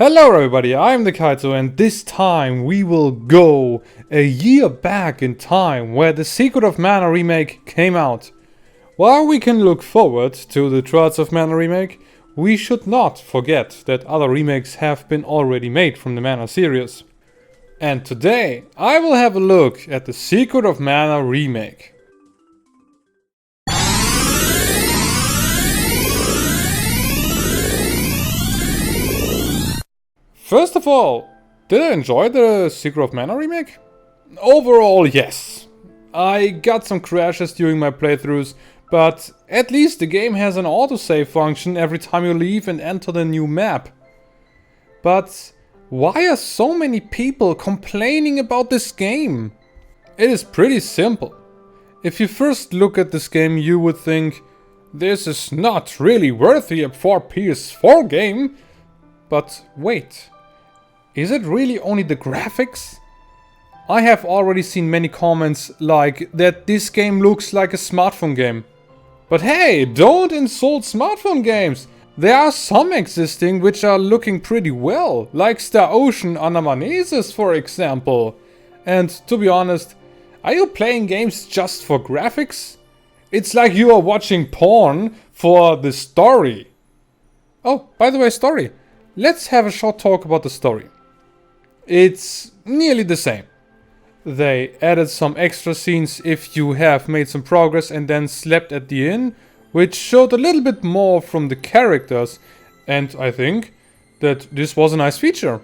Hello everybody, I'm the Kaito, and this time we will go a year back in time where the Secret of Mana Remake came out. While we can look forward to the Secret of Mana Remake, we should not forget that other remakes have been already made from the Mana series. And today I will have a look at the Secret of Mana Remake. First of all, did I enjoy the Secret of Mana Remake? Overall, yes. I got some crashes during my playthroughs, but at least the game has an autosave function every time you leave and enter the new map. But why are so many people complaining about this game? It is pretty simple. If you first look at this game, you would think, this is not really worthy for PS4 game. But wait. Is it really only the graphics? I have already seen many comments like that this game looks like a smartphone game. But hey, don't insult smartphone games! There are some existing which are looking pretty well, like Star Ocean Anamanesis for example. And to be honest, are you playing games just for graphics? It's like you are watching porn for the story. Oh, by the way, story. Let's have a short talk about the story. It's nearly the same. They added some extra scenes if you have made some progress and then slept at the inn, which showed a little bit more from the characters, and I think that this was a nice feature.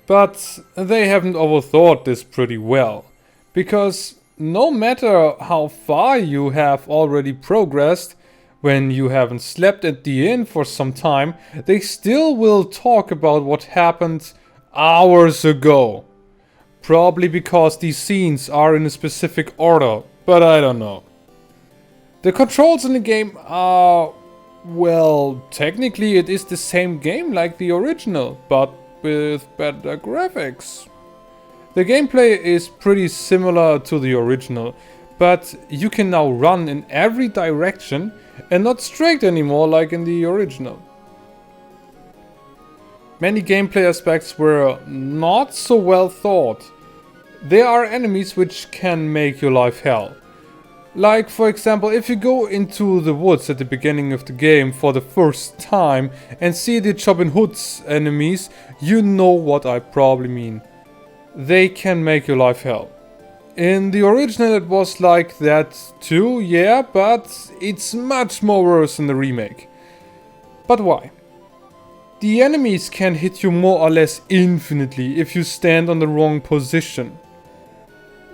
But they haven't overthought this pretty well, because no matter how far you have already progressed, when you haven't slept at the inn for some time, they still will talk about what happened hours ago. Probably because these scenes are in a specific order, but I don't know. The controls in the game are... well, technically it is the same game like the original, but with better graphics. The gameplay is pretty similar to the original, but you can now run in every direction and not straight anymore like in the original. Many gameplay aspects were not so well thought. There are enemies which can make your life hell. Like for example, if you go into the woods at the beginning of the game for the first time and see the Robin Hood's enemies, you know what I probably mean. They can make your life hell. In the original it was like that too, yeah, but it's much more worse in the remake. But why? The enemies can hit you more or less infinitely if you stand on the wrong position.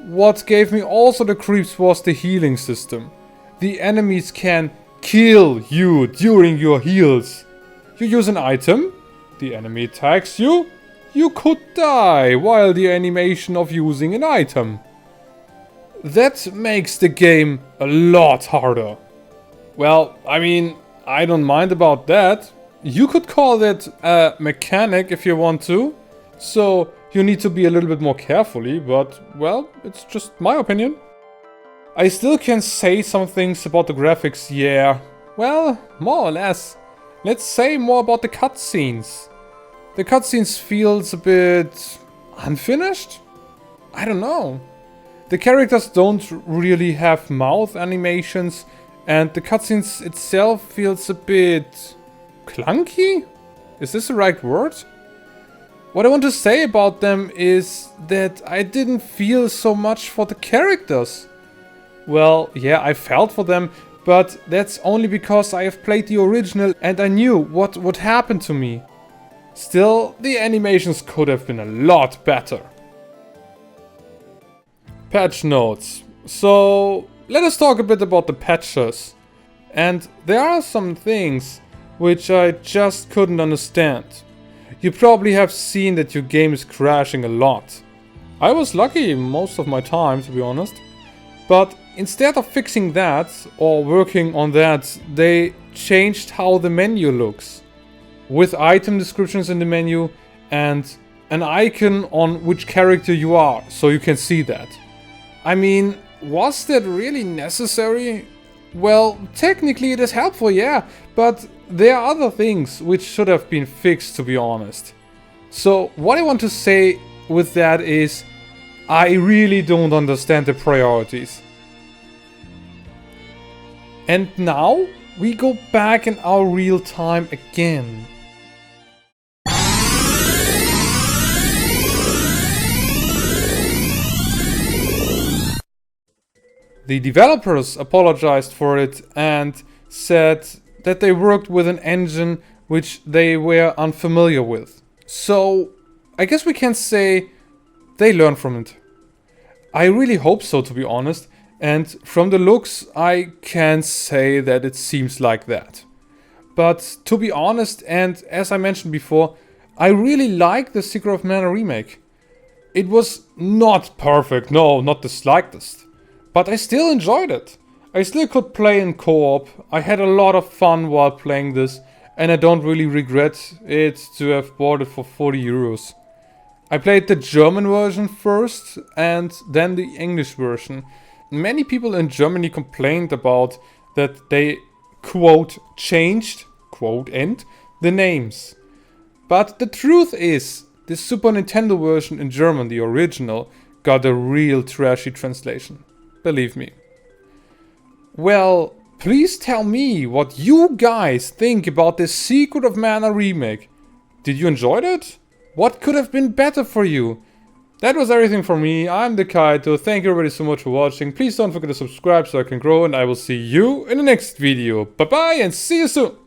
What gave me also the creeps was the healing system. The enemies can kill you during your heals. You use an item, the enemy attacks you, you could die while the animation of using an item. That makes the game a lot harder. Well, I mean, I don't mind about that. You could call that a mechanic if you want to. So you need to be a little bit more carefully, but well, it's just my opinion. I still can say some things about the graphics, yeah. Well, more or less. Let's say more about the cutscenes. The cutscenes feels a bit unfinished? I don't know. The characters don't really have mouth animations, and the cutscenes itself feels a bit clunky? Is this the right word? What I want to say about them is that I didn't feel so much for the characters. Well, yeah, I felt for them, but that's only because I have played the original and I knew what would happen to me. Still, the animations could have been a lot better. Patch notes. So, let us talk a bit about the patches. And there are some things which I just couldn't understand. You probably have seen that your game is crashing a lot. I was lucky most of my time, to be honest. But instead of fixing that or working on that, they changed how the menu looks. With item descriptions in the menu and an icon on which character you are, so you can see that. I mean, was that really necessary? Well, technically it is helpful, yeah, but there are other things which should have been fixed, to be honest. So what I want to say with that is, I really don't understand the priorities. And now we go back in our real time again. The developers apologized for it and said that they worked with an engine which they were unfamiliar with. So I guess we can say they learned from it. I really hope so, to be honest, and from the looks I can say that it seems like that. But to be honest, and as I mentioned before, I really like the Secret of Mana Remake. It was not perfect, no, not the slightest. But I still enjoyed it. I still could play in co-op, I had a lot of fun while playing this, and I don't really regret it to have bought it for 40 euros. I played the German version first and then the English version. Many people in Germany complained about that they, quote, changed, quote, end, the names. But the truth is, the Super Nintendo version in German, the original, got a real trashy translation. Believe me. Well, please tell me what you guys think about the Secret of Mana Remake. Did you enjoy it? What could have been better for you? That was everything from me. I'm the Kaito. Thank you everybody so much for watching. Please don't forget to subscribe so I can grow, and I will see you in the next video. Bye bye and see you soon.